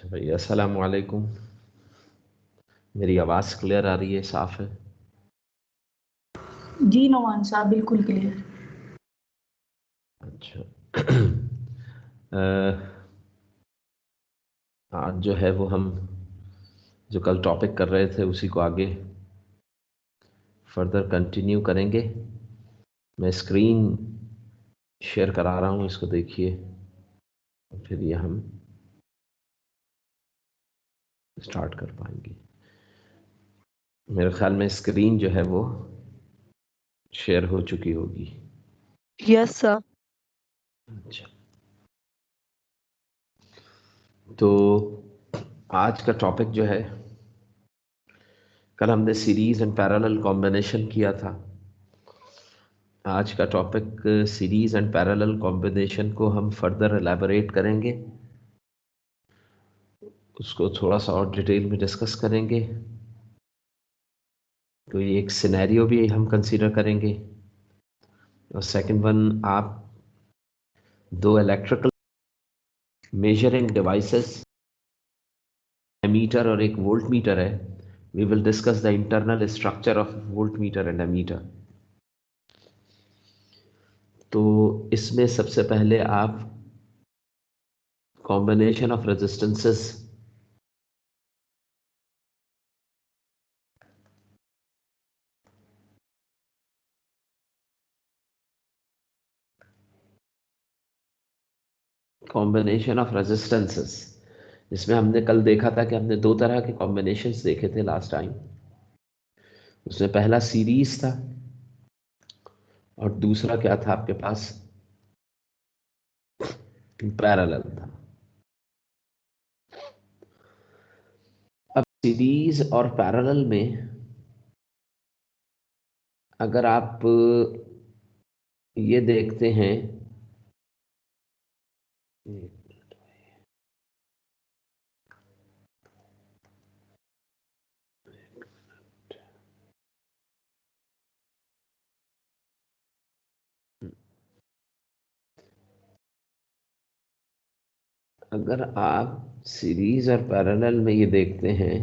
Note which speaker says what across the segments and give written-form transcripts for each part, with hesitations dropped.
Speaker 1: अच्छा भाई, अस्सलाम वालेकुम। मेरी आवाज़ क्लियर आ रही है, साफ है?
Speaker 2: जी नौमान साहब, बिल्कुल क्लियर।
Speaker 1: अच्छा। आज जो है वो हम जो कल टॉपिक कर रहे थे उसी को आगे फर्दर कंटिन्यू करेंगे। मैं स्क्रीन शेयर करा रहा हूँ, इसको देखिए, फिर ये हम स्टार्ट कर पाएंगे। मेरे ख्याल में स्क्रीन जो है वो शेयर हो चुकी होगी।
Speaker 3: Yes sir.
Speaker 1: अच्छा, तो आज का टॉपिक जो है, कल हमने सीरीज एंड पैरेलल कॉम्बिनेशन किया था। आज का topic series and parallel combination को हम फर्दर एलैबोरेट करेंगे, उसको थोड़ा सा और डिटेल में डिस्कस करेंगे। तो ये एक सिनेरियो भी हम कंसीडर करेंगे। और सेकंड वन, आप दो इलेक्ट्रिकल मेजरिंग डिवाइसेस, एमीटर और एक वोल्ट मीटर है। We will discuss the internal structure of voltmeter and ammeter. तो इसमें सबसे पहले आप कॉम्बिनेशन ऑफ रेजिस्टेंसेस जिसमें हमने कल देखा था कि हमने दो तरह के कॉम्बिनेशंस देखे थे लास्ट टाइम। उसमें पहला सीरीज था और दूसरा क्या था आपके पास, पैरेलल था। अब सीरीज और पैरेलल में अगर आप ये देखते हैं, अगर आप सीरीज और पैरेलल में ये देखते हैं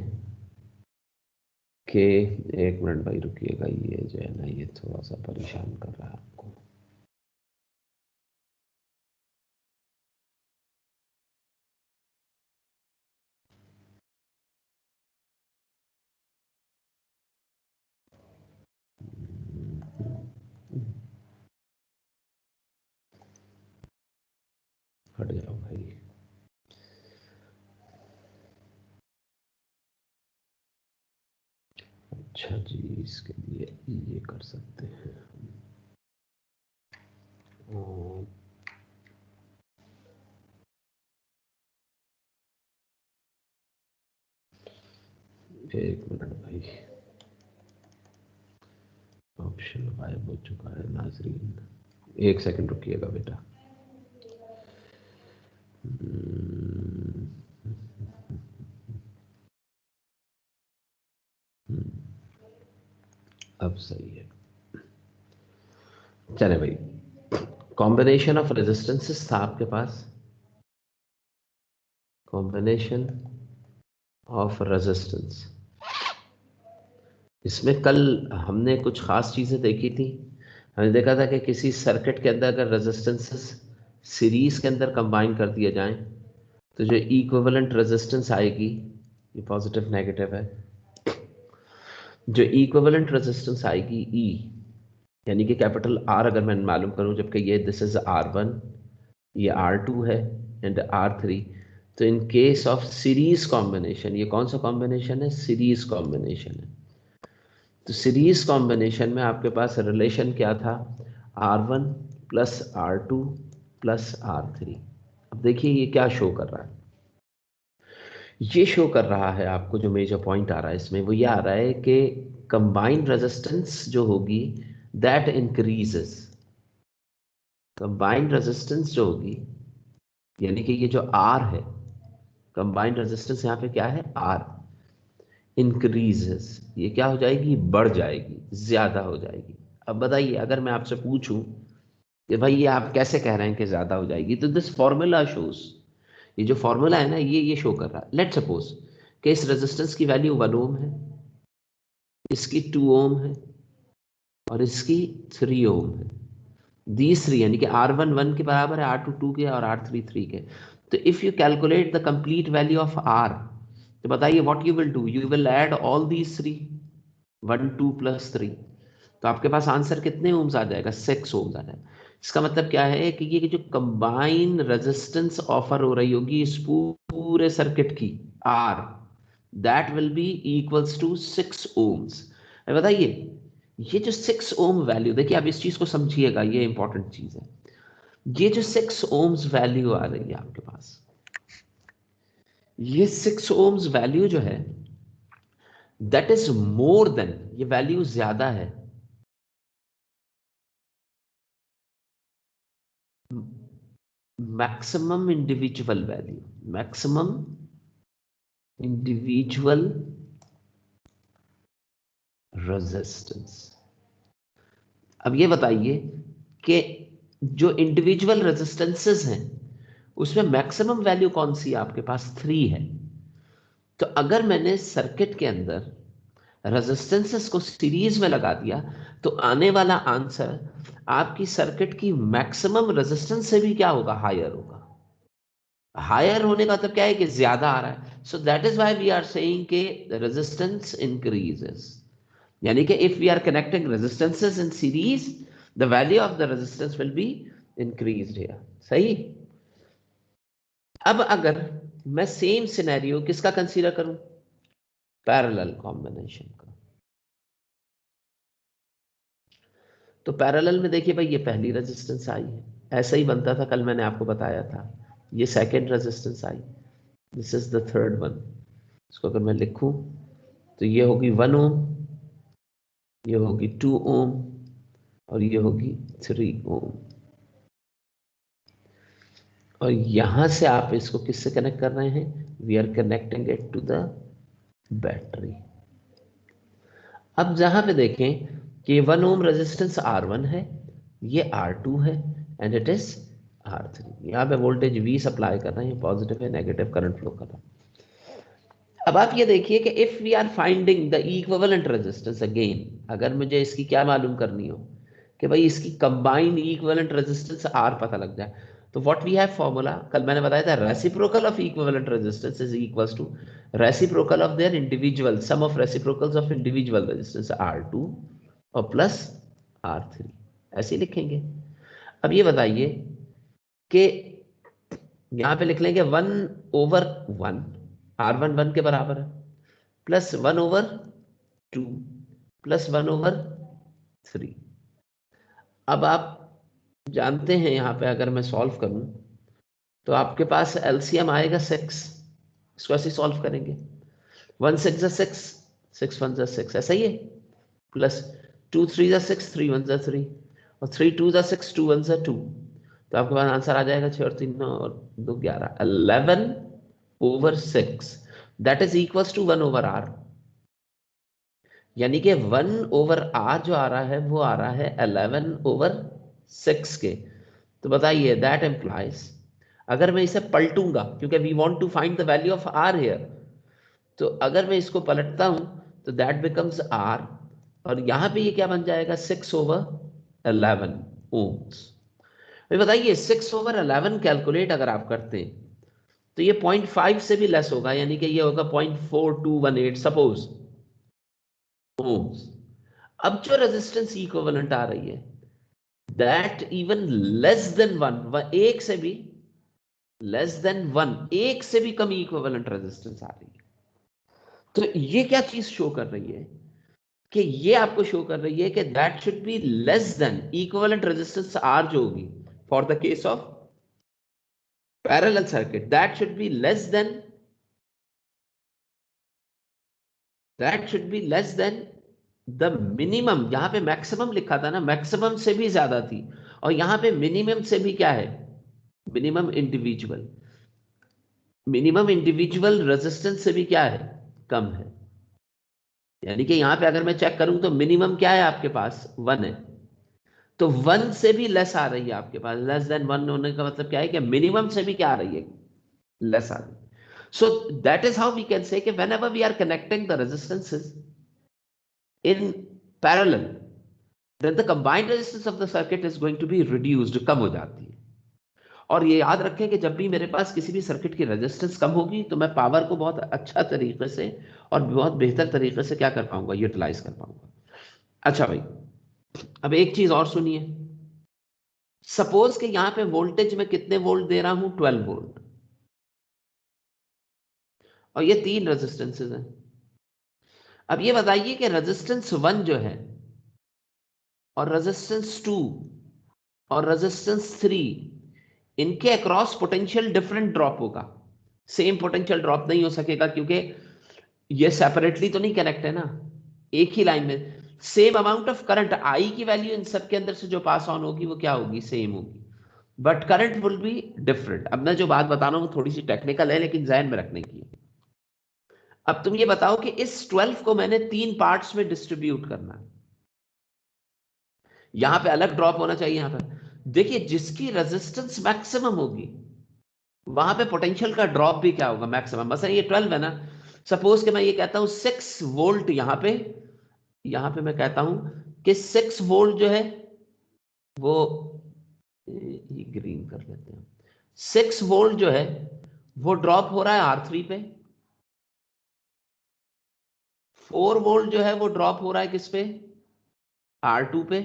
Speaker 1: कि, एक मिनट भाई रुकिएगा, ये जो है ना ये थोड़ा सा परेशान कर रहा है आपको। हट जाओ भाई। अच्छा जी, इसके लिए ये कर सकते हैं। एक मिनट भाई, ऑप्शन गायब हो चुका है नाजरीन, एक सेकंड रुकिएगा बेटा। अब सही है। चले भाई, कॉम्बिनेशन ऑफ रेजिस्टेंसेस था आपके पास, कॉम्बिनेशन ऑफ रेजिस्टेंस। इसमें कल हमने कुछ खास चीज़ें देखी थी। हमने देखा था कि किसी सर्किट के अंदर अगर रेजिस्टेंसेस सीरीज के अंदर कंबाइन कर दिए जाएं तो जो इक्विवेलेंट रेजिस्टेंस आएगी, ये पॉजिटिव नेगेटिव है, जो इक्विवेलेंट रेजिस्टेंस आएगी ई, यानी कि कैपिटल आर अगर मैं मालूम करूं, जबकि ये दिस इज R1, ये R2 है एंड R3। तो इन केस ऑफ सीरीज कॉम्बिनेशन, ये कौन सा कॉम्बिनेशन है? सीरीज कॉम्बिनेशन है। तो सीरीज कॉम्बिनेशन में आपके पास रिलेशन क्या था? R1 plus R2 plus R3। अब देखिए ये क्या शो कर रहा है। ये शो कर रहा है आपको, जो मेजर पॉइंट आ रहा है इसमें वो ये आ रहा है कि कंबाइंड रेजिस्टेंस जो होगी दैट इंक्रीजेस। कंबाइंड रेजिस्टेंस जो होगी, यानी कि ये जो R है, कंबाइंड रेजिस्टेंस यहाँ पे क्या है? R increases. ये क्या हो जाएगी? बढ़ जाएगी, ज्यादा हो जाएगी। अब बताइए, अगर मैं आपसे पूछूं कि भाई ये आप कैसे कह रहे हैं कि ज्यादा हो जाएगी, तो दिस फॉर्मूला शोज ये जो फॉर्मूला है ना ये शो कर रहा है। लेट सपोज कि इस रेजिस्टेंस की वैल्यू 1 ओम है, इसकी 2 ओम है और इसकी 3 ओम है। दीज थ्री यानी कि R1 1 के बराबर है, R2 2 के और R3 3 के। तो if you calculate the complete value of R, तो बताइए what you will do, you will add all these three, 1 2 plus 3, तो आपके पास आंसर कितने ओम्स आ जाएगा, 6 ओम्स आ जाएगा। इसका मतलब क्या है कि ये जो कंबाइन रेजिस्टेंस ऑफर हो रही होगी इस पूरे सर्किट की R, that will be equals to 6 ohms. बताइए ये जो 6 ओम वैल्यू, देखिए आप इस चीज को समझिएगा, ये इंपॉर्टेंट चीज है। ये जो 6 ओम्स वैल्यू आ रही है आपके पास, ये 6 ओम्स वैल्यू जो है दैट इज मोर देन, ये वैल्यू ज्यादा है maximum individual value, maximum individual resistance. अब ये बताइए कि जो इंडिविजुअल रेजिस्टेंसेस हैं उसमें मैक्सिमम वैल्यू कौन सी है आपके पास, 3 है। तो अगर मैंने सर्किट के अंदर रेजिस्टेंसेस को सीरीज में लगा दिया तो आने वाला आंसर आपकी सर्किट की मैक्सिमम रेजिस्टेंस से भी क्या होगा, हायर होगा। हायर होने का मतलब क्या है कि ज्यादा आ रहा है। So that is why we are saying कि रेजिस्टेंस इंक्रीजेस, यानी कि if we are connecting resistances in series the value of the resistance will be increased here. सही। अब अगर मैं सेम सिनेरियो किसका कंसीडर करूं, पैरेलल कॉम्बिनेशन का। तो पैरेलल में देखिए भाई ये पहली रेजिस्टेंस आई है, ऐसा ही बनता था, कल मैंने आपको बताया था। ये second resistance I, this is the third one. इसको अगर मैं लिखूं तो ये होगी 1 ओम, ये होगी 2 ओम और ये होगी 3 ओम। और यहां से आप इसको किससे कनेक्ट कर रहे हैं, we are connecting it to the battery. अब जहां पे देखें कि 1 ओम रेजिस्टेंस R1 है, ये R2 है एंड इट इज R3। यहां पे वोल्टेज V सप्लाई कर रहे हैं, पॉजिटिव है, नेगेटिव करंट फ्लो कर रहा है। अब आप ये देखिए कि if we are finding the equivalent resistance again, अगर मुझे इसकी क्या मालूम करनी हो कि भाई इसकी कंबाइंड इक्विवेलेंट रेजिस्टेंस R पता लग जाए, तो व्हाट वी हैव फॉर्मूला, कल मैंने बताया था, reciprocal of equivalent resistance is equals to reciprocal of their individual, sum of reciprocals of individual resistance R2 और प्लस R3, ऐसे लिखेंगे। अब ये बताइए कि यहां पे लिख लेंगे 1/1, R1 1 के बराबर है, प्लस 1/2 प्लस 1/3। अब आप जानते हैं यहां पे अगर मैं सॉल्व करूं तो आपके पास एलसीएम आएगा 6, इसको ऐसे सॉल्व करेंगे, 1 6 जा 6, 6 1 जा 6, ऐसा ही है, प्लस 2 3 जा 6, 3 1 जा 3 और 3 2 जा 6, 2 1 जा 2। तो आपके पास आंसर आ जाएगा 6 और 3 9 और 2 11, 11/6, that is equals to 1/R। यानी कि 1/R जो आ रहा है वो आ रहा है 11/6 के। तो बताइए दैट एम्प्लाइज, अगर मैं इसे पलटूंगा क्योंकि we want to find the value of R here, तो अगर मैं इसको पलटता हूं तो दैट बिकम्स R, और यहां पे ये क्या बन जाएगा, 6/11 ओम्स। बताइए 6/11 कैलकुलेट अगर आप करते हैं तो ये 0.5 से भी लेस होगा, यानी कि ये होगा 0.4218 सपोज ओम्स। अब जो रेजिस्टेंस इक्विवेलेंट आ रही है दैट इवन लेस देन 1, एक से भी लेस देन 1, एक से भी कम इक्विवेलेंट रेजिस्टेंस आ रही है। तो ये क्या चीज शो कर रही है कि ये आपको शो कर रही है कि that should be less than equivalent resistance R जो होगी for the case of parallel circuit, that should be less than, that should be less than the minimum. यहां पे मैक्सिमम लिखा था ना, मैक्सिमम से भी ज्यादा थी, और यहां पे मिनिमम से भी क्या है, minimum individual, minimum individual resistance से भी क्या है, कम है। यानी कि यहां पे अगर मैं चेक करूं तो मिनिमम क्या है आपके पास, 1 है, तो 1 से भी लेस आ रही है आपके पास, लेस देन 1 होने का मतलब क्या है कि मिनिमम से भी क्या आ रही है, लेस आ गई. So that is how we can say कि whenever we are connecting the resistances in parallel, then the combined resistance of the circuit is going to be reduced, कम हो जाती है. और ये याद रखें कि जब भी मेरे पास किसी भी सर्किट की रेजिस्टेंस कम होगी तो मैं पावर को बहुत अच्छा तरीके से और बहुत बेहतर तरीके से क्या कर पाऊंगा, यूटिलाइज कर पाऊंगा. अच्छा भाई, अब एक चीज और सुनिए. सपोज कि यहां पे वोल्टेज में कितने वोल्ट दे रहा हूं, 12 वोल्ट, और ये 3 रेजिस्टेंसेस हैं. अब ये बताइए कि रेजिस्टेंस 1 जो है और रेजिस्टेंस 2 और रेजिस्टेंस 3, इनके अक्रॉस पोटेंशियल डिफरेंट ड्रॉप होगा. सेम पोटेंशियल ड्रॉप नहीं हो सकेगा क्योंकि ये सेपरेटली तो नहीं कनेक्ट है ना, एक ही लाइन में. सेम अमाउंट ऑफ करंट, आई की वैल्यू इन सब के अंदर से जो पास ऑन होगी वो क्या होगी, सेम होगी, but current will be different. अब मैं जो बात बता रहा हूं थोड़ी सी टेक्निकल है लेकिन जहन में रखने की है. अब तुम ये बताओ कि इस 12 को मैंने 3 पार्ट्स में डिस्ट्रीब्यूट करना है. यहां पे अलग ड्रॉप होना चाहिए. यहां पर देखिए, जिसकी रेजिस्टेंस मैक्सिमम होगी वहां पे पोटेंशियल का ड्रॉप भी क्या होगा, मैक्सिमम. मतलब ये 12 है ना, सपोज कि मैं ये कहता हूं 6 वोल्ट, यहां पे मैं कहता हूं कि 6 वोल्ट जो है वो, ये ग्रीन कर लेते हैं, 6 वोल्ट जो है वो ड्रॉप हो रहा है R3 पे. 4 वोल्ट जो है वो ड्रॉप हो रहा है किस पे, R2 पे.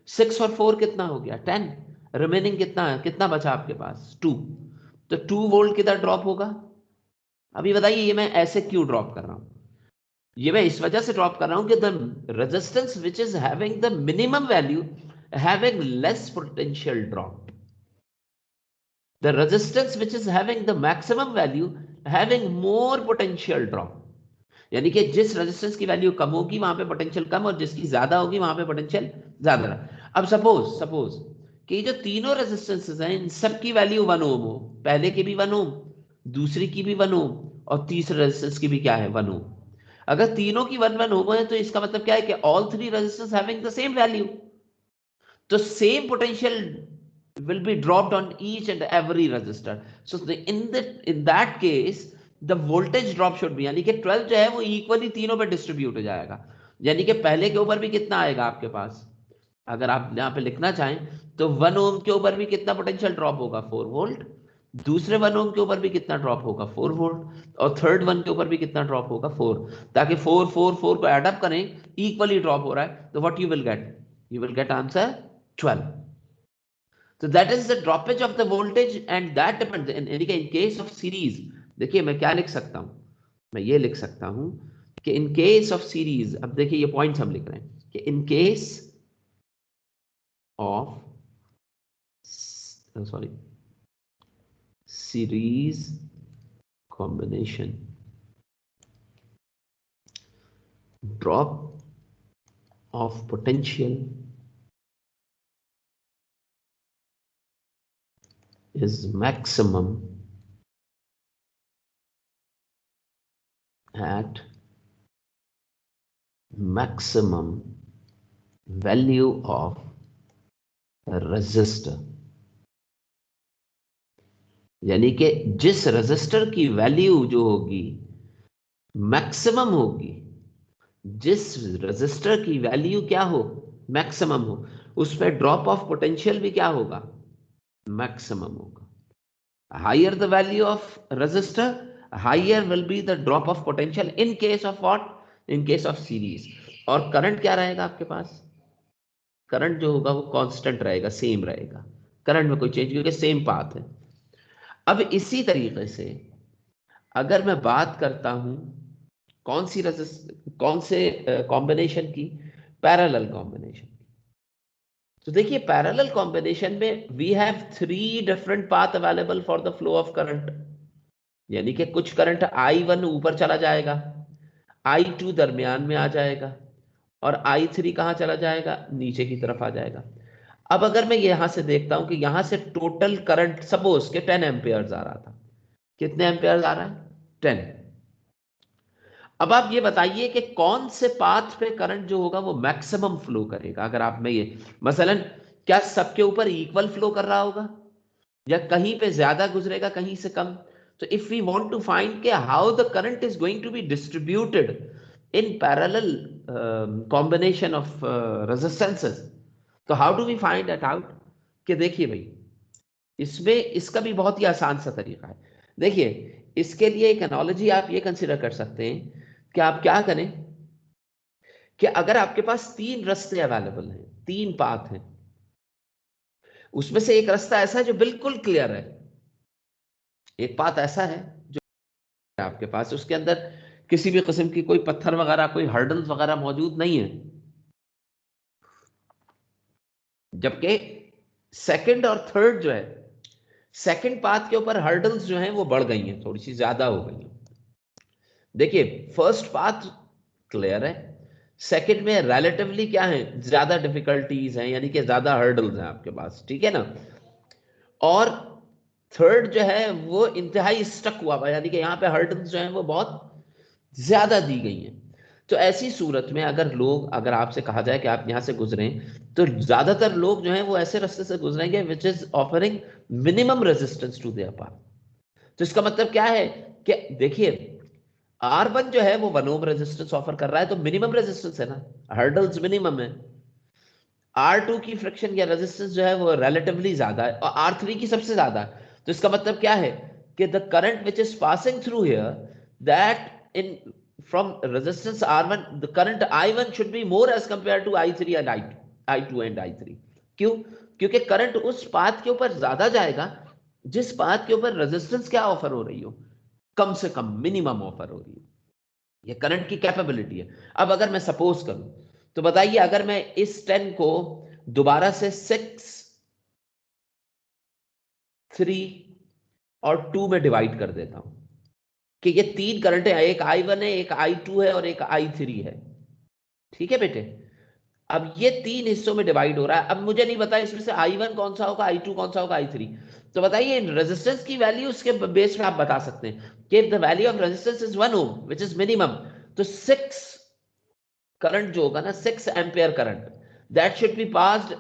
Speaker 1: 6 और 4 कितना हो गया, 10. रिमेनिंग कितना है, कितना बचा आपके पास, 2. तो 2 वोल्ट किधर ड्रॉप होगा. अभी बताइए ये मैं ऐसे क्यों ड्रॉप कर रहा हूं, ये मैं इस वजह से ड्रॉप कर रहा हूं कि the resistance which is having the minimum value having less potential drop, the resistance which is having the maximum value having more potential drop. यानी कि जिस रेजिस्टेंस की वैल्यू कम होगी वहां पे पोटेंशियल कम, और जिसकी ज्यादा होगी वहां पे पोटेंशियल ज्यादा. अब सपोज कि जो तीनों रेजिस्टेंसेस हैं इन सब की वैल्यू 1 ओम हो, पहले की भी 1 ओम, दूसरी की भी 1 ओम, और तीसरे रेजिस्टेंस की भी क्या है, 1 ओम. अगर तीनों की 1 ओम है तो इसका मतलब क्या है कि all 3 resistance having the same value, तो same potential will be dropped on each and every resistor. So in that case the voltage drop should be, यानी कि 12 जो है वो इक्वली तीनों पे डिस्ट्रीब्यूट हो जाएगा. यानी कि पहले के ऊपर भी कितना आएगा आपके पास, अगर आप यहाँ पे लिखना चाहें तो 1 ओम के ऊपर भी कितना पोटेंशियल ड्रॉप होगा, 4 वोल्ट. दूसरे 1 ओम के ऊपर भी कितना ड्रॉप होगा, 4 वोल्ट. और थर्ड वन के ऊपर भी कितना ड्रॉप होगा, 4. ताकि 4 4 4 को एड अप करें, इक्वली ड्रॉप हो रहा है, तो what you will get answer 12. So that is the droppage of the voltage and that depends in case of series. देखिए मैं क्या लिख सकता हूं, मैं ये लिख सकता हूं कि in case of series, अब देखिए ये पॉइंट्स हम लिख रहे हैं कि in case of series combination, drop of potential is maximum at maximum value of resistor. यानी कि जिस रेजिस्टर की वैल्यू जो होगी मैक्सिमम होगी, जिस रेजिस्टर की वैल्यू क्या हो, मैक्सिमम हो, उस पर ड्रॉप ऑफ पोटेंशियल भी क्या होगा, मैक्सिमम होगा. Higher the value of resistor, higher will be the drop of potential in case of what, in case of series. और करंट क्या रहेगा आपके पास, करंट जो होगा वो कांस्टेंट रहेगा, सेम रहेगा, करंट में कोई चेंज, क्योंकि सेम पाथ है. अब इसी तरीके से अगर मैं बात करता हूं कौन से कॉम्बिनेशन की, पैरेलल कॉम्बिनेशन. तो देखिए पैरेलल कॉम्बिनेशन में we have 3 different path available for the flow of current. यानी कि कुछ करंट I1 ऊपर चला जाएगा, I2 दरमियान में आ जाएगा, और I3 कहां चला जाएगा, नीचे की तरफ आ जाएगा. अब अगर मैं यहां से देखता हूं कि यहां से टोटल करंट सपोज के 10 एम्पियर्स आ रहा था, कितने एम्पियर्स आ रहा है, 10. अब आप ये बताइए कि कौन से पाथ पे करंट जो होगा वो मैक्सिमम फ्लो करेगा. अगर आप में ये मसलन, क्या सबके ऊपर इक्वल फ्लो कर रहा होगा, या कहीं पे ज्यादा गुजरेगा कहीं से कम. तो if we want to find के how the current is going to be distributed in parallel combination of resistances, तो how do we find that out? कि देखिए भाई, इसमें इसका भी बहुत ही आसान सा तरीका है। देखिए, इसके लिए एक एनालॉजी आप ये कंसिडर कर सकते हैं कि आप क्या करें कि अगर आपके पास 3 रास्ते अवेलेबल हैं, 3 पाथ हैं, उसमें से एक रास्ता ऐसा है जो बिल्कुल क्लियर है, एक पाथ ऐसा है जो आपके पास उसके अंदर किसी भी किस्म की कोई पत्थर वगैरह, कोई हर्डल्स वगैरह मौजूद नहीं है, जबकि सेकंड और थर्ड जो है, सेकंड पाथ के ऊपर हर्डल्स जो हैं वो बढ़ गई हैं, थोड़ी सी ज्यादा हो गई हैं। देखिए, फर्स्ट पाथ क्लियर है, सेकंड में रिलेटिवली क्या है, ज्यादा डिफिकल्टीज हैं, यानी कि ज्यादा हर्डल्स हैं आपके पास, ठीक है ना। और थर्ड जो है वो इंतहाई स्टक हुआ हुआ, यानी कि यहाँ पे हर्डल्स जो हैं वो बहुत ज्यादा दी गई हैं। तो ऐसी सूरत में अगर आपसे कहा जाए कि आप यहाँ से गुजरें, तो ज्यादातर लोग जो हैं वो ऐसे रास्ते से गुजरेंगे which is offering minimum resistance to their path. तो इसका मतलब क्या है कि देखिए, R1 जो है वो 1 ओम रेजिस्टेंस ऑफर कर रहा है, तो मिनिमम रेजिस्टेंस है ना, हर्डल्स मिनिमम है। R2 की फ्रिक्शन या रेजिस्टेंस जो है वो रिलेटिवली ज्यादा है और R3 की सबसे ज्यादा है। तो इसका मतलब क्या है कि the current which is passing through here, that in from resistance R1, the current I1 should be more as compare to I3 and I2 and I3। क्यों? क्योंकि करंट उस पाथ के ऊपर ज्यादा जाएगा जिस पाथ के ऊपर रेजिस्टेंस क्या ऑफर हो रही हो, कम से कम मिनिमम ऑफर हो रही है। ये करंट की कैपेबिलिटी है। अब अगर मैं सपोज करूं, तो बताइए, अगर मैं इस 10 को दोबारा से 6, 3 और 2 में डिवाइड कर देता हूं कि ये 3 करंट है, एक I1 है, एक I2 है और एक I3 है, ठीक है बेटे। अब ये 3 हिस्सों में डिवाइड हो रहा है। अब मुझे नहीं पता इसमें से I1 कौन सा होगा, I2 कौन सा होगा, I3। तो बताइए, रेजिस्टेंस की वैल्यू उसके बेस में आप बता सकते हैं कि the value of resistance is 1 ohm which is minimum. तो 6 करंट जो होगा ना, 6 ampere current, that should be passed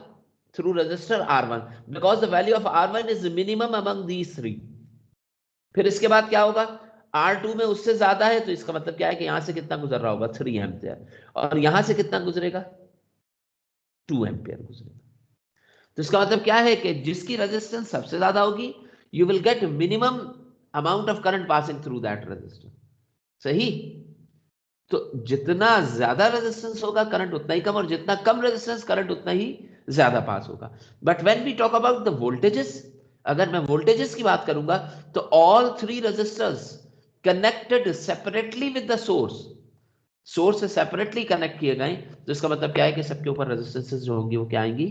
Speaker 1: through resistor R1 because the value of R1 is minimum among these 3। फिर इसके बाद क्या होगा, R2 में उससे ज्यादा है, तो इसका मतलब क्या है कि यहां से कितना गुजर रहा होगा, 3 एम्पियर, और यहां से कितना गुजरेगा, 2 एम्पियर गुजरेगा। तो इसका मतलब क्या है कि जिसकी रेजिस्टेंस सबसे ज्यादा होगी, you will get minimum amount of current passing through that resistor. सही? तो जितना ज्यादा रेजिस्टेंस होगा करंट उतना ही कम, और जितना कम रेजिस्टेंस करंट उतना ही ज्यादा पास होगा। But when we talk about the voltages, अगर मैं वोल्टेजेस की बात करूंगा, तो all 3 resistors connected separately with the source से सेपरेटली कनेक्ट किए गए, तो इसका मतलब क्या है कि सबके ऊपर रेजिस्टेंसेस जो होंगी वो क्या आएंगी,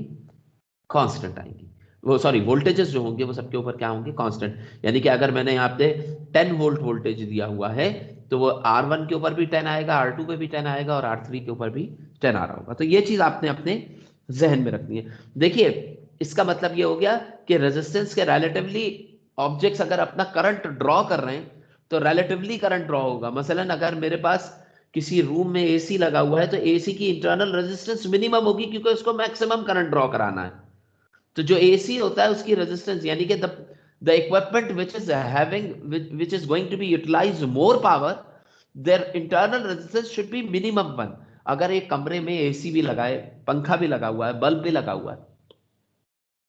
Speaker 1: कांस्टेंट आएंगी। वो सॉरी, वोल्टेजेस जो होंगे वो सबके ऊपर क्या होंगे, कांस्टेंट। यानी कि अगर मैंने यहाँ पे 10 वोल्ट वोल्टेज दिया हुआ है, तो वो R1 के ऊपर भी 10 आएगा, R2 पे भी 10 आएगा और R3 के ऊपर भी 10 आ रहा होगा। तो ये चीज आपने अपने जहन में रखनी है। देखिए, इसका मतलब ये हो गया कि रेजिस्टेंस के रिलेटिवली ऑब्जेक्ट्स अगर अपना करंट ड्रॉ कर रहे हैं, तो रिलेटिवली करंट ड्रॉ होगा। मसलन अगर मेरे पास किसी रूम में AC लगा हुआ है, तो AC की इंटरनल रेजिस्टेंस मिनिमम होगी, क्योंकि उसको मैक्सिमम करंट ड्रॉ कराना है। तो जो AC होता है उसकी रेजिस्टेंस, यानी कि the equipment which is going to be utilized more power, their internal resistance should be minimum 1। अगर एक कमरे में AC भी लगाए, पंखा भी लगा हुआ है, बल्ब भी लगा हुआ है,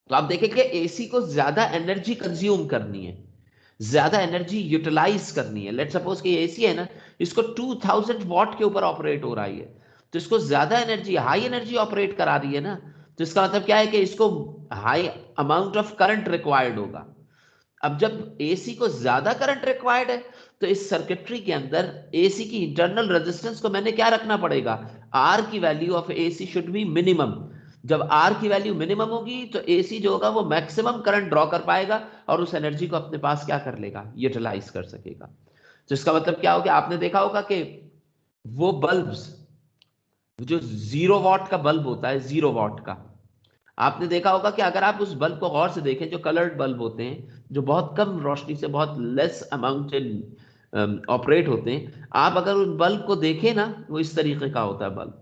Speaker 1: तो आप देखेंगे AC को ज्यादा एनर्जी कंज्यूम करनी है, ज्यादा एनर्जी यूटिलाइज करनी है। लेट सपोज कि AC है ना, इसको 2000 वॉट के ऊपर ऑपरेट हो रही है, तो इसको ज्यादा एनर्जी, हाई एनर्जी ऑपरेट करा रही है ना, तो इसका मतलब क्या है कि इसको high amount of current required होगा। अब जब AC को ज्यादा करंट रिक्वायर्ड है, तो इस सर्किटरी के अंदर AC की इंटरनल रेजिस्टेंस को मैंने क्या रखना पड़ेगा, R की value of AC should be minimum. जब R की वैल्यू मिनिमम होगी, तो AC जो होगा वो मैक्सिमम करंट ड्रॉ कर पाएगा और उस एनर्जी को अपने पास क्या कर लेगा, यूटिलाइज कर सकेगा। तो इसका मतलब क्या हो गया, आपने देखा होगा कि वो बल्ब्स, जो 0 वॉट का बल्ब होता है, 0 वॉट का, आपने देखा होगा कि अगर आप उस बल्ब को गौर से देखें, जो कलर्ड बल्ब होते हैं, जो बहुत कम रोशनी से, बहुत लेस अमाउंट ऑपरेट होते हैं, आप अगर उस बल्ब को देखें ना, वो इस तरीके का होता है बल्ब।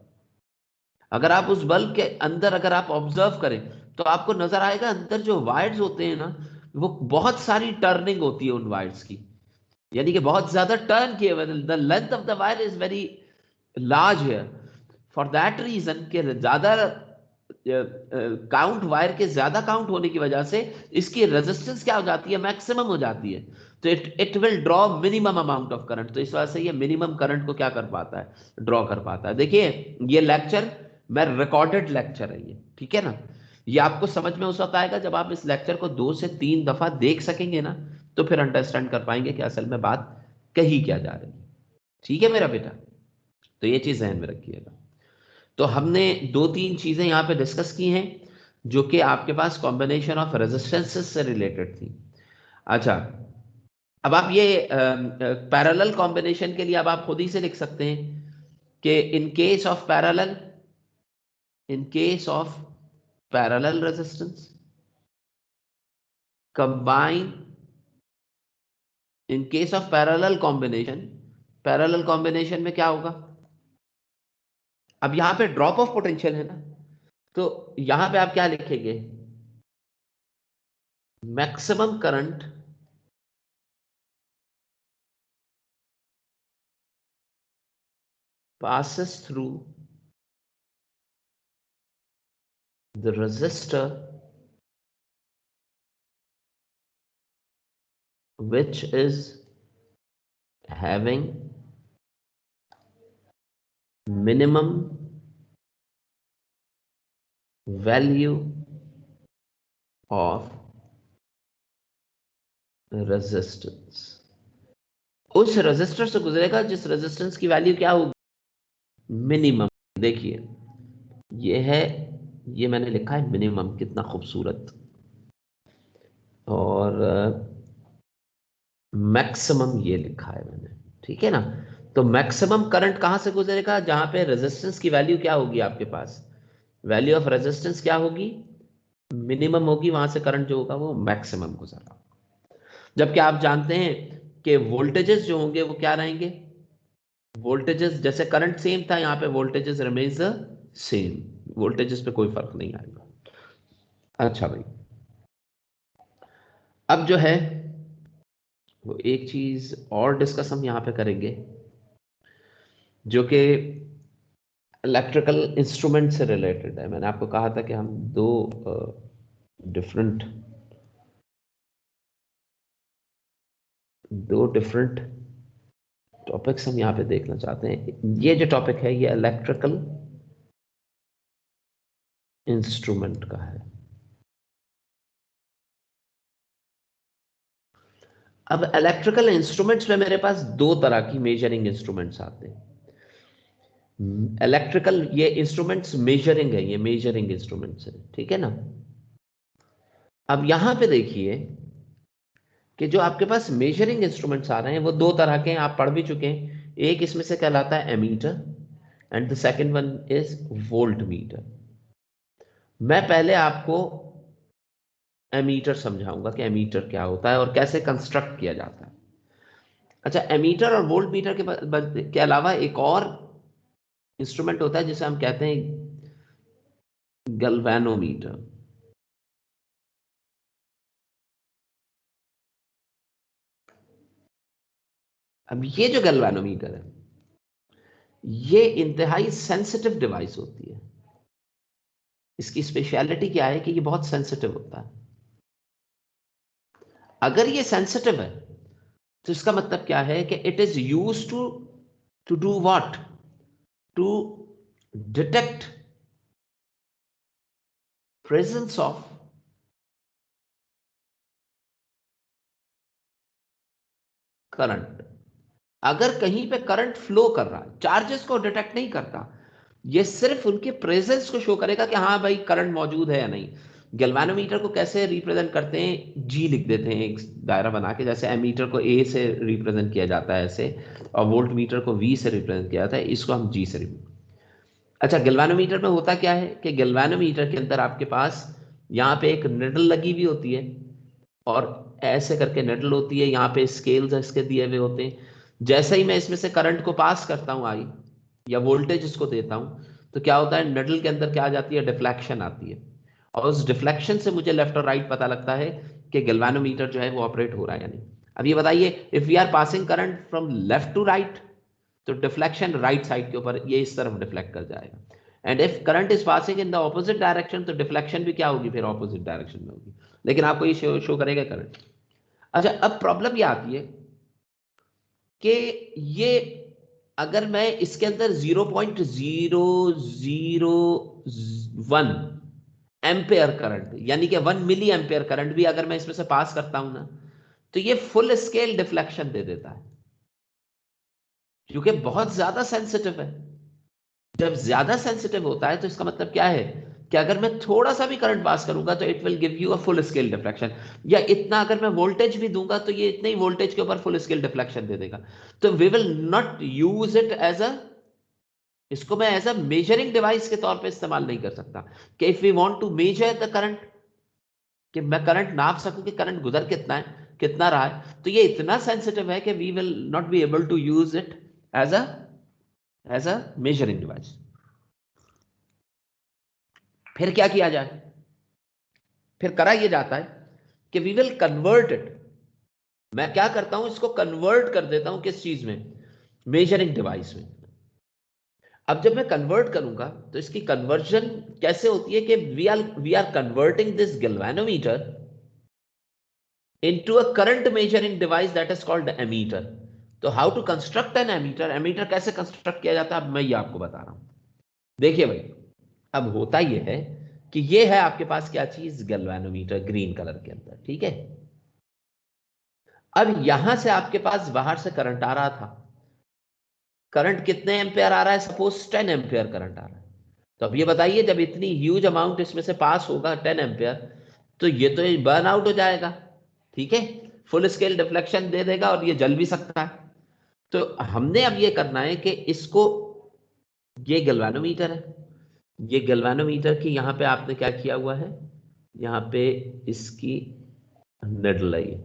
Speaker 1: अगर आप उस बल्ब के अंदर अगर आप ऑब्जर्व करें, तो आपको नजर आएगा अंदर जो वायर्स होते हैं ना, वो बहुत सारी टर्निंग होती है उन वायर्स की। यानी कि बहुत ज्यादा टर्न किए हुए, the length of the wire is very large here. For that reason के ज्यादा काउंट, वायर के ज्यादा काउंट होने की वजह से इसकी रेजिस्टेंस क्या हो जाती है, मैक्सिमम हो जाती है। तो it will draw minimum amount of current. तो इस वजह से ये मिनिमम करंट को क्या कर पाता है, ड्रॉ कर पाता है। देखिए ये लेक्चर मैं रिकॉर्डेड लेक्चर है ये, ठीक है ना। ये आपको समझ में उस वक्त आएगा जब आप इस लेक्चर को 2 से 3 दफा देख सकेंगे ना, तो फिर अंडरस्टैंड कर पाएंगे कि असल में बात कही क्या जा रही है। ठीक है मेरा बेटा, तो ये चीज ध्यान में रखिएगा। तो हमने 2-3 चीजें यहां पे डिस्कस की हैं जो कि आपके पास कॉम्बिनेशन ऑफ रेजिस्टेंसेस से रिलेटेड थी। अच्छा, अब आप ये पैरेलल कॉम्बिनेशन के लिए अब आप खुद ही से लिख सकते हैं कि इन case of parallel, in case of parallel resistance combine, in case of parallel combination, parallel combination में क्या होगा, अब यहां पे ड्रॉप ऑफ पोटेंशियल है ना, तो यहां पे आप क्या लिखेंगे, maximum current passes through the resistor which is having minimum value of resistance। उस रेजिस्टर से गुजरेगा जिस रेजिस्टेंस की वैल्यू क्या होगी, मिनिमम। देखिए ये है, ये मैंने लिखा है मिनिमम, कितना खूबसूरत, और मैक्सिमम ये लिखा है मैंने, ठीक है ना। तो मैक्सिमम करंट कहां से गुजरेगा, जहां पे रेजिस्टेंस की वैल्यू क्या होगी आपके पास, वैल्यू ऑफ रेजिस्टेंस क्या होगी, मिनिमम होगी, वहां से करंट जो होगा वो मैक्सिमम गुजरा। जबकि आप जानते हैं कि वोल्टेजेस जो होंगे वो क्या रहेंगे, वोल्टेजेस जैसे करंट सेम था, यहां पे voltages remains the same, voltages पे कोई फर्क नहीं आएगा। अच्छा भाई, अब जो है वो एक चीज और डिस्कस हम यहां पे करेंगे जो कि इलेक्ट्रिकल इंस्ट्रूमेंट से रिलेटेड है। मैंने आपको कहा था कि हम दो डिफरेंट टॉपिक्स हम यहां पे देखना चाहते हैं। ये जो टॉपिक है ये इलेक्ट्रिकल इंस्ट्रूमेंट का है। अब इलेक्ट्रिकल इंस्ट्रूमेंट्स में मेरे पास 2 तरह की मेजरिंग इंस्ट्रूमेंट्स आते हैं। इलेक्ट्रिकल ये इंस्ट्रूमेंट्स मेजरिंग है, ये मेजरिंग इंस्ट्रूमेंट्स है, ठीक है ना। अब यहां पे देखिए कि जो आपके पास मेजरिंग इंस्ट्रूमेंट्स आ रहे हैं वो 2 तरह के हैं, आप पढ़ भी चुके हैं। एक इसमें से कहलाता है ammeter and the second one is voltmeter. मैं पहले आपको एमीटर समझाऊंगा कि एमीटर क्या होता है और कैसे कंस्ट्रक्ट किया जाता है। अच्छा, एमीटर और वोल्ट मीटर के अलावा एक और इंस्ट्रूमेंट होता है जिसे हम कहते हैं गैल्वेनोमीटर। अब ये जो गैल्वेनोमीटर है ये इंतहाई सेंसिटिव डिवाइस होती है। इसकी स्पेशलिटी क्या है कि ये बहुत सेंसिटिव होता है। अगर ये सेंसिटिव है तो इसका मतलब क्या है कि it is use to do what, to detect presence of current. अगर कहीं पे करंट फ्लो कर रहा है, चार्जेस को डिटेक्ट नहीं करता, ये सिर्फ उनके प्रेजेंस को शो करेगा कि हाँ भाई करंट मौजूद है या नहीं। गैल्वेनोमीटर को कैसे रिप्रेजेंट करते हैं, जी लिख देते हैं एक दायरा बना के, जैसे एमीटर को ए से रिप्रेजेंट किया जाता है ऐसे, और वोल्ट मीटर को वी से रिप्रेजेंट किया जाता है, इसको हम जी से रिप्रेजेंट। अच्छा, गैल्वेनोमीटर में होता क्या है कि गैल्वेनोमीटर के अंदर आपके पास यहाँ पे एक निडल लगी हुई होती है और ऐसे करके निडल होती है, यहाँ पे स्केल्स इसके दिए हुए होते हैं। जैसे ही मैं इसमें से करंट को पास करता हूँ आई या वोल्टेज इसको देता हूँ, तो क्या होता है, निडल के अंदर क्या आ जाती है, डिफ्लेक्शन आती है, और उस डिफ्लेक्शन से मुझे लेफ्ट और राइट पता लगता है कि गैल्वेनोमीटर जो है वो ऑपरेट हो रहा है या नहीं। अब ये बताइए, if we are passing current from left to right तो डिफ्लेक्शन राइट साइड के ऊपर ये इस तरफ डिफ्लेक्ट कर जाएगा, and if current is passing in the opposite direction तो डिफ्लेक्शन भी क्या होगी, फिर ऑपोजिट डायरेक्शन में होगी, लेकिन आपको ये शो करेगा करंट। अच्छा, अब प्रॉब्लम ये आती है कि ये अगर मैं इसके अंदर 0.001 एम्पेयर करंट यानी कि 1 मिली एम्पेयर करंट भी अगर मैं इसमें से पास करता हूं ना, तो ये फुल स्केल डिफ्लेक्शन दे देता है, क्योंकि बहुत ज्यादा सेंसिटिव है। जब ज्यादा सेंसिटिव होता है तो इसका मतलब क्या है कि अगर मैं थोड़ा सा भी करंट पास करूंगा तो it will give you a full scale deflection, या इतना अगर मैं वोल्टेज भी दूंगा तो ये इतने ही वोल्टेज के ऊपर फुल स्केल डिफ्लेक्शन दे देगा। तो we will not use it as a, इसको मैं एज अ मेजरिंग डिवाइस के तौर पे इस्तेमाल नहीं कर सकता कि if we want to measure the current, कि मैं करंट नाप सकूं कि करंट गुजर कितना है, कितना रहा है, तो ये इतना सेंसिटिव है कि we will not be able to use it as a measuring device. फिर क्या किया जाए, फिर करा यह जाता है कि वी विल कन्वर्ट इट, मैं क्या करता हूं इसको कन्वर्ट कर देता हूं किस चीज में, मेजरिंग डिवाइस में। अब जब मैं कन्वर्ट करूंगा तो इसकी कन्वर्जन कैसे होती है कि we are converting this galvanometer into a current measuring device that is called ammeter. तो how to construct an ammeter, ammeter कैसे कंस्ट्रक्ट किया जाता है अब मैं ये आपको बता रहा हूं। देखिए भाई, अब होता यह है कि ये है आपके पास क्या चीज, गैल्वेनोमीटर ग्रीन कलर के अंदर, ठीक है। अब यहां से आपके पास बाहर से करंट आ रहा था, करंट कितने एम्पेयर आ रहा है, सपोज 10 एम्पेयर करंट आ रहा है। तो अब ये बताइए, जब इतनी ह्यूज अमाउंट इसमें से पास होगा 10 एम्पेयर, तो ये तो बर्न आउट हो जाएगा, ठीक है, फुल स्केल डिफ्लेक्शन दे देगा और ये जल भी सकता है। तो हमने अब ये करना है कि इसको, ये गैल्वेनोमीटर है, ये गैल्वेनोमीटर की यहां पे आपने क्या किया हुआ है, यहां पे इसकी निडल है ये,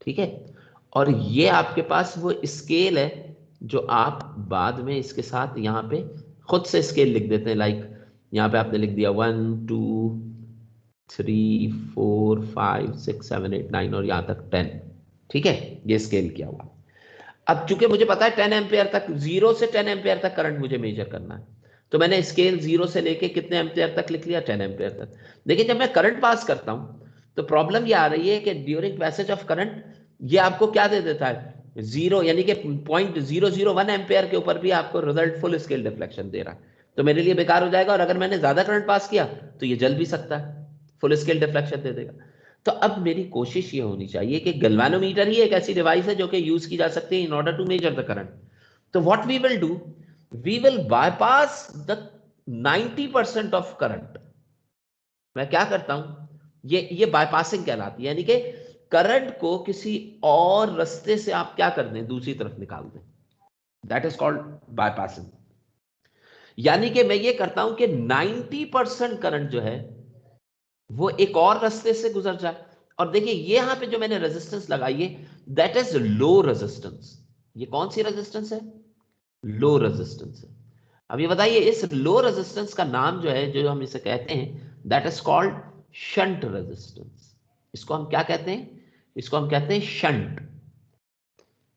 Speaker 1: ठीक है, और ये आपके पास वो स्केल है जो आप बाद में इसके साथ यहां पे खुद से स्केल लिख देते हैं, लाइक यहां पे आपने लिख दिया 1 2 3 4 5 6 7 8 9 और यहां तक 10, ठीक है, ये स्केल किया हुआ। अब चूंकि मुझे पता है 10 एम्पेयर तक, 0 से 10 एम्पेयर तक करंट मुझे मेजर करना है, तो मैंने स्केल 0 से लेके कितने एम्पेयर तक लिख लिया, 10 एम्पेयर तक। लेकिन जब मैं करंट पास करता हूं तो प्रॉब्लम ये आ रही है कि ड्यूरिंग पैसेज ऑफ करंट ये आपको क्या दे देता है, 0 यानी कि 0.001 एम्पेयर के ऊपर भी आपको रिजल्ट फुल स्केल डिफ्लेक्शन दे रहा है, तो मेरे लिए बेकार हो जाएगा। और अगर मैंने ज्यादा करंट पास किया तो ये जल भी सकता है, फुल स्केल डिफ्लेक्शन दे देगा। तो अब मेरी कोशिश ये होनी चाहिए कि गैल्वेनोमीटर ही एक ऐसी डिवाइस है जो कि यूज की जा सकती है in order to measure the current. तो what we will do, we will bypass the 90% of current. मैं क्या करता हूं, ये बायपासिंग कहलाती है, यानी कि करंट को किसी और रास्ते से आप क्या कर दें, दूसरी तरफ निकाल दें, दैट इज कॉल्ड बायपासिंग। यानी कि मैं ये करता हूं कि 90% करंट जो है वो एक और रास्ते से गुजर जाए। और देखिए ये यहां पे जो मैंने रेजिस्टेंस लगाई है, दैट इज लो रेजिस्टेंस। ये कौन सी रेजिस्टेंस है, लो रेजिस्टेंस है। अब ये बताइए, इस लो रेजिस्टेंस का नाम जो है, जो हम इसे कहते हैं, that is called shunt resistance. इसको हम क्या कहते हैं, इसको हम कहते हैं शंट।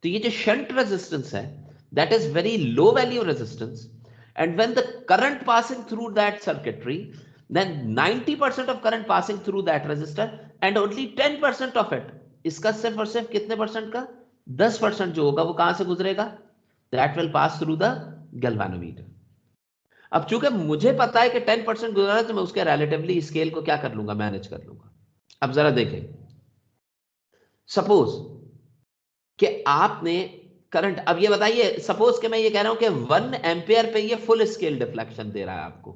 Speaker 1: तो ये जो शंट रेजिस्टेंस है, that is very low value resistance, and when the current passing through that circuitry, then 90% of current passing through that resistor and only 10% of it, इसका सिर्फ और सिर्फ कितने परसेंट का, 10% जो होगा वो कहां से गुजरेगा, that will pass through the galvanometer। अब चूंकि मुझे पता है कि 10% गुजरा है तो मैं उसके रिलेटिवली स्केल को क्या कर लूंगा, मैनेज कर लूंगा। अब जरा देखें, सपोज कि आपने करंट, अब ये बताइए, सपोज कि मैं ये कह रहा हूं कि 1 एम्पेयर पे ये फुल स्केल डिफ्लेक्शन दे रहा है आपको,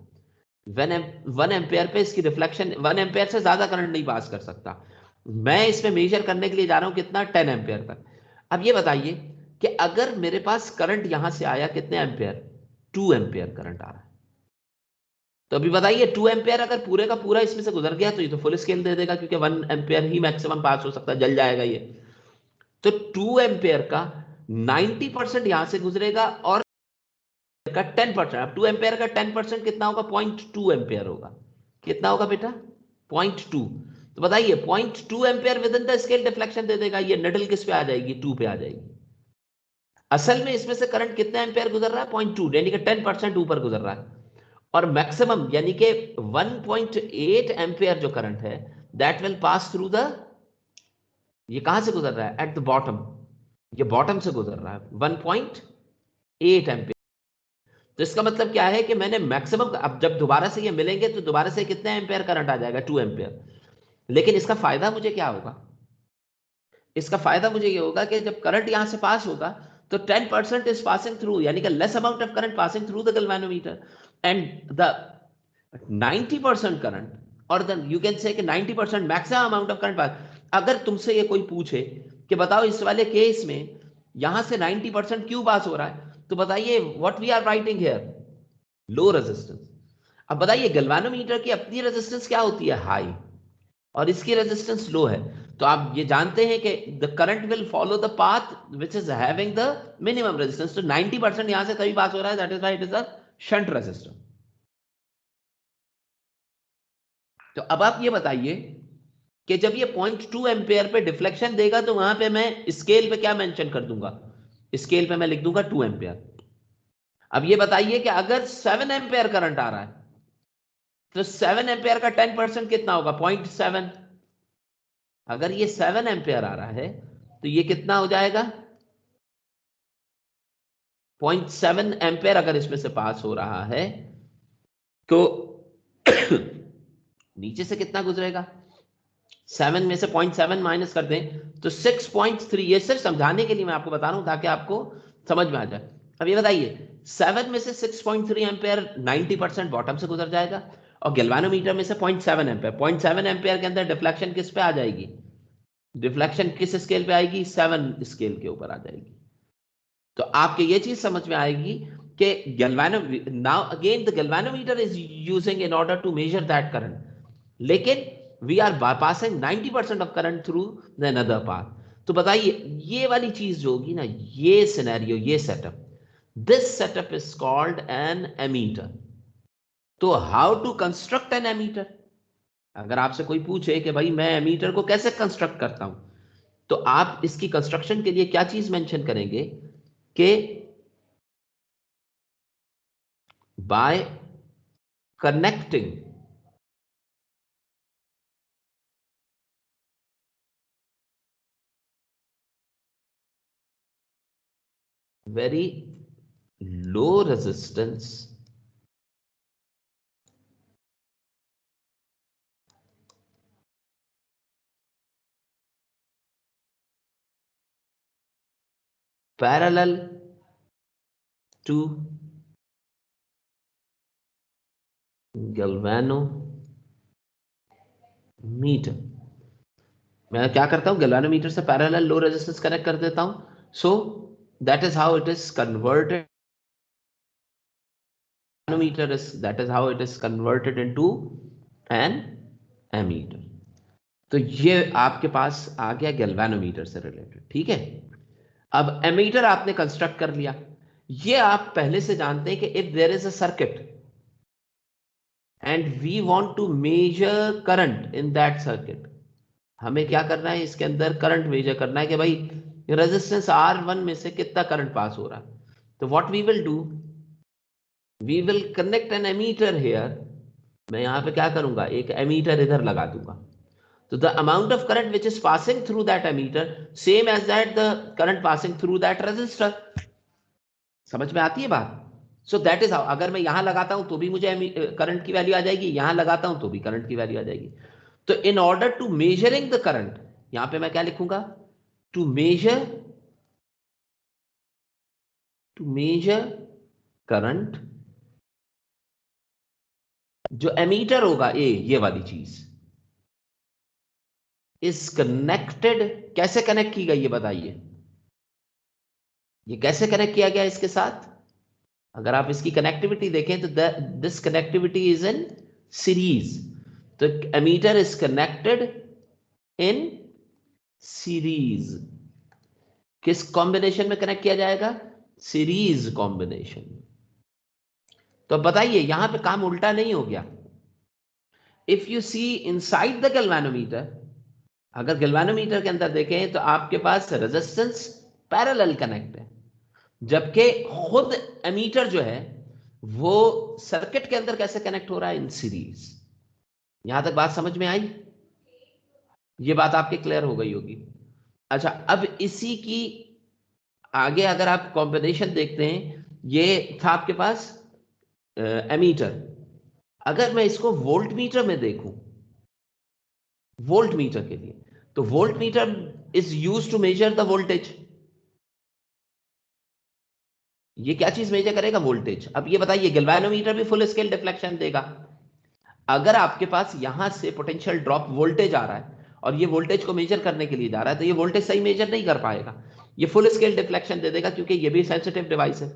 Speaker 1: 1 एम्पेयर पे इसकी रिफ्लेक्शन, 1 एम्पेयर से ज्यादा करंट नहीं पास कर सकता। मैं इसमें मेजर करने के लिए जा रहा हूं कितना, 10 एम्पेयर तक। अब ये बताइए कि अगर मेरे पास करंट यहां से आया कितने एम्पेयर, 2 एम्पेयर करंट आ रहा है, तो अभी बताइए 2 एम्पेयर अगर पूरे का पूरा इसमें से गुजर गया तो ये तो फुल स्केल दे देगा, क्योंकि 1 एम्पेयर ही मैक्सिमम पास हो सकता है, जल जाएगा ये। तो 2 एम्पेयर का 90% यहां से गुजरेगा और का 10%, अब 2 एम्पेयर का 10% कितना होगा, 0.2 एम्पेयर होगा। कितना होगा बेटा, 0.2। तो बताइए 0.2 ampere within the scale deflection दे देगा, ये निडल किस पे आ जाएगी, 2 पे आ जाएगी। असल में इसमें से करंट कितना एम्पियर गुजर रहा है, 0.2, यानी कि 10% ऊपर गुजर रहा है। और मैक्सिमम यानी कि 1.8 एम्पियर जो करंट है that will pass through the, ये कहां से गुजर रहा है, एट द बॉटम, ये बॉटम से गुजर रहा है 1.8 एम्पियर। तो इसका मतलब क्या है कि मैंने मैक्सिमम, अब जब दोबारा से ये मिलेंगे तो दोबारा से कितने एम्पियर करंट आ जाएगा, 2 एम्पियर। लेकिन इसका फायदा मुझे क्या होगा, इसका फायदा मुझे ये होगा कि जब करंट यहां से पास होगा तो 10% इज पासिंग थ्रू, यानी कि less amount of current passing through the galvanometer, and the 90% current, और देन यू कैन से कि 90% maximum amount of current pass. अगर तुमसे ये कोई पूछे कि बताओ इस वाले केस में यहां से 90% क्यों पास हो रहा है, तो बताइए what we are writing here, low resistance. अब बताइए गैल्वेनोमीटर की अपनी रेजिस्टेंस क्या होती है, हाई, और इसकी रेजिस्टेंस लो है। तो आप ये जानते हैं कि the current will follow the path which is having the minimum resistance. तो 90% यहां से तभी पास हो रहा है, that is why it is a shunt resistor. तो अब आप ये बताइए कि जब ये 0.2 एम्पियर पे डिफ्लेक्शन देगा तो वहां पे मैं स्केल पे क्या मेंशन कर दूंगा, स्केल पे मैं लिख दूंगा 2 एम्पियर। अब ये बताइए कि अगर 7 एम्पियर करंट आ रहा है तो 7 एम्पियर का 10% कितना होगा, 0.7। अगर ये 7 एम्पियर आ रहा है तो ये कितना हो जाएगा, 0.7 एम्पियर अगर इसमें से पास हो रहा है तो नीचे से कितना गुजरेगा, 7 में से 0.7 माइनस कर दें तो 6.3। ये सिर्फ समझाने के लिए मैं आपको बता रहा हूं ताकि आपको समझ में आ जाए। अब ये बताइए 7 में से 6.3 एम्पियर 90% बॉटम से गुजर जाएगा, और गैल्वेनोमीटर में से 0.7 एम्पियर, 0.7 एम्पियर के अंदर डिफ्लेक्शन किस पे आ जाएगी, डिफ्लेक्शन किस स्केल पे आएगी, 7 स्केल के ऊपर आ जाएगी। तो आपके ये चीज समझ में आएगी कि now again the galvanometer is using in order to measure that current, लेकिन we are bypassing 90% of current through the another path. तो बताइए ये वाली चीज जो होगी ना, ये सिनेरियो, ये setup, this setup is called an ammeter. तो how to construct an ammeter, अगर आपसे कोई पूछे कि भाई मैं एमीटर को कैसे कंस्ट्रक्ट करता हूं, तो आप इसकी कंस्ट्रक्शन के लिए क्या चीज मेंशन करेंगे कि bye connecting very low resistance parallel to galvanometer। मैं क्या करता हूं, गैल्वेनोमीटर से पैरेलल लो रेजिस्टेंस कनेक्ट कर देता हूं, सो that is how it is converted, that is how it is converted into an ammeter। तो ये आपके पास आ गया गैल्वेनोमीटर से रिलेटेड, ठीक है। अब एमीटर आपने कंस्ट्रक्ट कर लिया, ये आप पहले से जानते हैं कि if there is a circuit and we want to measure current in that circuit, हमें क्या करना है, इसके अंदर करंट मेजर करना है कि भाई रेजिस्टेंस R1 में से कितना करंट पास हो रहा है। तो what we will do, we will connect an ammeter here. मैं यहां पे क्या करूंगा, एक एमीटर इधर लगा दूंगा। तो the amount of current which is passing through that ammeter same as that the current passing through that resistor. समझ में आती है बात। सो दैट इज हाउ, अगर मैं यहां लगाता हूं तो भी मुझे करंट की वैल्यू आ जाएगी, यहां लगाता हूं तो भी करंट की वैल्यू आ जाएगी। तो in order to measuring the current, यहां पे मैं क्या लिखूंगा, टू मेजर करंट, जो एमीटर होगा ये वाली चीज इज कनेक्टेड। कैसे कनेक्ट की गई ये बताइए, ये कैसे कनेक्ट किया गया इसके साथ। अगर आप इसकी कनेक्टिविटी देखें तो this connectivity is in series. तो ammeter is connected in series. किस कॉम्बिनेशन में कनेक्ट किया जाएगा, सीरीज कॉम्बिनेशन। तो बताइए यहां पे काम उल्टा नहीं हो गया, if you see inside the galvanometer, अगर गैल्वेनोमीटर के अंदर देखें तो आपके पास रेजिस्टेंस पैरेलल कनेक्ट है, जबकि खुद एमीटर जो है वो सर्किट के अंदर कैसे कनेक्ट हो रहा है, इन सीरीज। यहां तक बात समझ में आई? ये बात आपके क्लियर हो गई होगी। अच्छा, अब इसी की आगे अगर आप कॉम्बिनेशन देखते हैं, ये था आपके पास एमीटर। अगर मैं इसको वोल्ट मीटर में देखूं, वोल्ट मीटर के लिए, तो volt meter is use to measure the voltage. ये क्या चीज मेजर करेगा? वोल्टेज। अब ये बताइए, गैल्वेनोमीटर भी फुल स्केल डिफ्लेक्शन देगा। अगर आपके पास यहां से पोटेंशियल ड्रॉप वोल्टेज आ रहा है और ये वोल्टेज को मेजर करने के लिए जा रहा है, तो ये वोल्टेज सही मेजर नहीं कर पाएगा, ये फुल स्केल डिफ्लेक्शन दे देगा, क्योंकि ये भी सेंसिटिव डिवाइस है।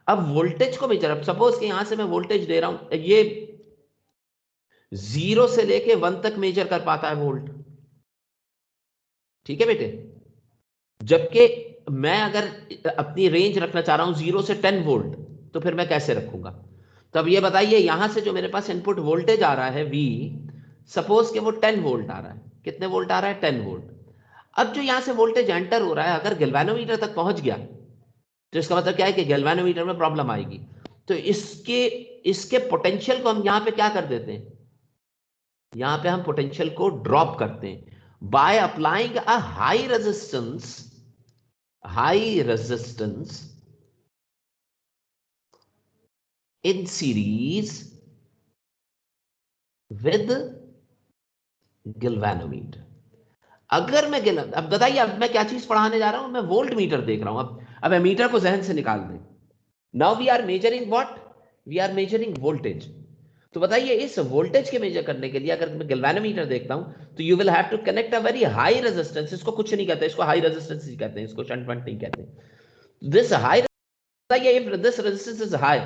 Speaker 1: अब वोल्टेज को मेजर, अब सपोज कि यहां से मैं वोल्टेज दे रहा हूं, ये 0 से लेके 1 तक मेजर कर पाता है वोल्ट, ठीक है बेटे। जबकि मैं अगर अपनी रेंज रखना चाह रहा हूं 0 से 10 वोल्ट, तो फिर मैं कैसे रखूंगा? तो अब ये बताइए, यहां से जो मेरे पास इनपुट वोल्टेज आ रहा है V, सपोज कि वो 10 वोल्ट आ रहा है। कितने वोल्ट आ रहा है? 10 वोल्ट। अब जो यहां से वोल्टेज एंटर हो रहा है, अगर गैल्वेनोमीटर तक पहुंच गया, तो इसका मतलब क्या है कि गैल्वेनोमीटर में प्रॉब्लम आएगी। तो इसके इसके पोटेंशियल को हम यहां पे क्या कर देते हैं, यहां पे हम पोटेंशियल को ड्रॉप करते हैं by applying a high resistance in series with galvanometer। अगर मैं अब बताइए, अब मैं क्या चीज पढ़ाने जा रहा हूं, मैं वोल्ट मीटर देख रहा हूं। अब एमीटर को जहन से निकाल दें। Now we are measuring what? We are measuring voltage. तो बताइए, इस वोल्टेज के मेजर करने के लिए अगर मैं गैल्वेनोमीटर देखता हूं, तो you will have to connect a very high resistance. इसको कुछ नहीं कहते, इसको हाई रेजिस्टेंस ही कहते हैं, इसको शंट वंट नहीं कहते। This high, if this resistance is high,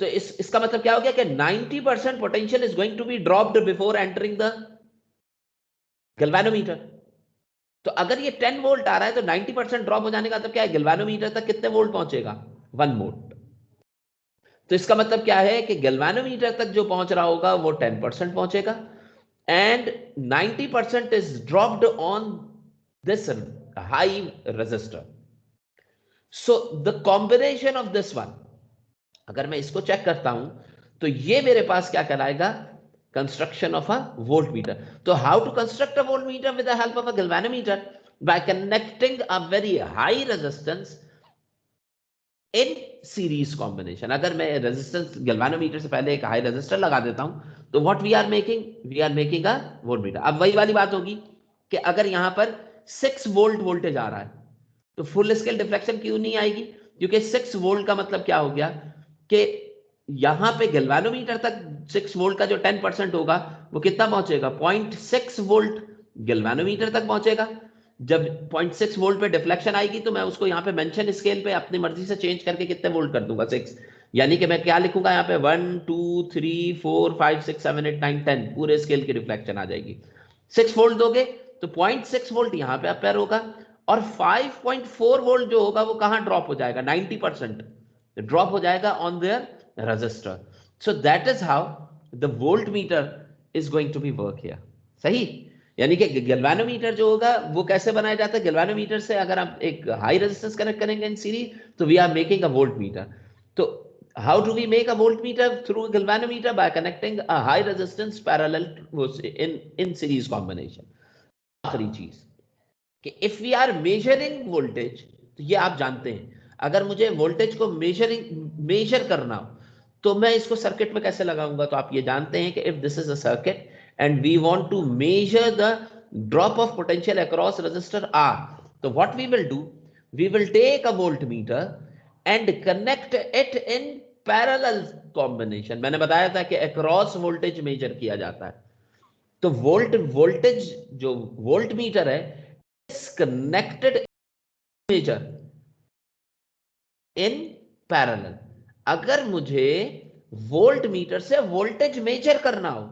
Speaker 1: तो इसका मतलब क्या हो गया कि 90% potential is going to be dropped before entering the galvanometer. तो अगर ये 10 वोल्ट आ रहा है, तो 90% ड्रॉप हो जाने का मतलब क्या है? गैल्वेनोमीटर तक कितने वोल्ट पहुंचेगा? 1 वोल्ट। तो इसका मतलब क्या है कि गैल्वेनोमीटर तक जो पहुंच रहा होगा वो 10% पहुंचेगा, and 90% is dropped on this high resistor. So the combination of this one, अगर मैं इसको चेक करता हूं, तो ये मेरे पास क्या कहलाएगा? Construction of a volt meter. तो how to construct a volt meter with the help of a galvanometer? By connecting a very high resistance in series combination. अगर मैं रेजिस्टेंस गैल्वेनोमीटर से पहले एक हाई रेजिस्टर लगा देता हूं, तो what we are making a volt meter. अब वही वाली बात होगी कि अगर यहां पर 6 वोल्ट वोल्टेज आ रहा है, तो फुल स्केल डिफ्लेक्शन क्यों नहीं आएगी? क्योंकि 6 वोल्ट का मतलब क्या हो गया कि यहां पे गैल्वेनोमीटर तक 6 वोल्ट का जो 10% होगा, वो कितना पहुंचेगा? 0.6 वोल्ट गैल्वेनोमीटर तक पहुंचेगा। जब 0.6 वोल्ट पे डिफ्लेक्शन आएगी, तो मैं उसको यहाँ पे मेंशन स्केल पे अपनी मर्जी से चेंज करके कितने वोल्ट कर दूंगा? 6। यानी कि मैं क्या लिखूंगा यहाँ पे? 1 2 3 4 5 6 7 8 9 10 पूरे स्केल की रिफ्लेक्शन आ जाएगी। 6 वोल्ट दोगे तो 0.6 वोल्ट यहाँ पे अपेयर होगा, और 5.4 वोल्ट जो होगा वो कहाँ ड्रॉप हो जाएगा? 90% ड्रॉप हो जाएगा on their resistor. So that is how the volt meter is going to be work here. सही? यानी कि गैल्वेनोमीटर जो होगा वो कैसे बनाया जाता है? गैल्वेनोमीटर से अगर आप एक हाई रेजिस्टेंस कनेक्ट करेंगे इन सीरीज, तो we are making a volt meter. तो how do we make a voltmeter? Through a galvanometer, by connecting a high resistance parallel in series combination। आखिरी चीज कि if we are measuring voltage, तो ये आप जानते हैं, अगर मुझे वोल्टेज को मेजर करना हो, तो मैं इसको सर्किट में कैसे लगाऊंगा? तो आप ये जानते हैं कि if this is a circuit and we want to measure the drop of potential across resistor R, तो what we will do, we will take a voltmeter and connect it in parallel combination. मैंने बताया था कि across voltage measure किया जाता है। तो voltage जो वोल्ट मीटर है, कनेक्टेड मेजर इन पैरेलल। अगर मुझे वोल्ट मीटर से वोल्टेज मेजर करना हो,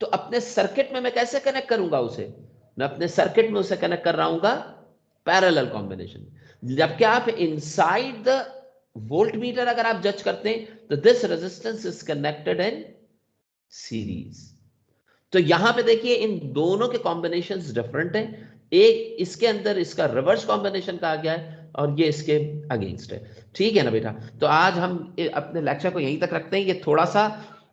Speaker 1: तो अपने सर्किट में मैं कैसे कनेक्ट करूंगा उसे? मैं अपने सर्किट में उसे कनेक्ट कर रहा हूंगा पैरेलल कॉम्बिनेशन। जबकि आप इनसाइड द वोल्ट मीटर अगर आप जज करते हैं, तो this resistance is connected in series. तो यहां पे देखिए इन दोनों के कॉम्बिनेशंस डिफरेंट हैं, एक इसके अंदर इसका रिवर्स कॉम्बिनेशन कहा गया है और ये इसके अगेंस्ट है। ठीक है ना बेटा, तो आज हम अपने लेक्चर को यहीं तक रखते हैं। ये थोड़ा सा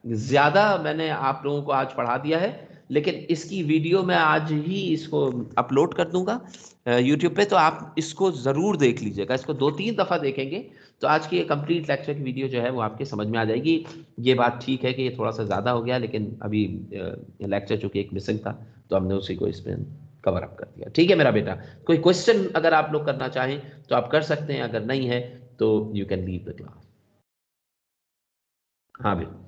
Speaker 1: ज्यादा मैंने आप लोगों को आज पढ़ा दिया है, लेकिन इसकी वीडियो मैं आज ही इसको अपलोड कर दूंगा यूट्यूब पे, तो आप इसको जरूर देख लीजिएगा, इसको 2-3 दफा देखेंगे तो आज की कंप्लीट लेक्चर की वीडियो जो है वो आपके समझ में आ जाएगी। ये बात ठीक है कि ये थोड़ा सा ज़्यादा हो गया, लेकिन अभी लेक्चर चूंकि एक मिसिंग था तो हमने उसी को इसमें कवर अप कर दिया। ठीक है मेरा बेटा, कोई क्वेश्चन अगर आप लोग करना चाहें तो आप कर सकते हैं, अगर नहीं है तो you can leave the class. हाँ बेटा,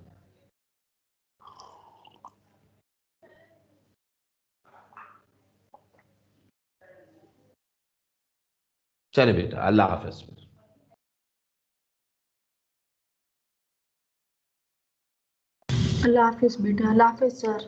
Speaker 1: चले बेटा, अल्लाह हाफिज।
Speaker 2: अल्लाह हाफिज बेटा, अल्लाह हाफिज सर।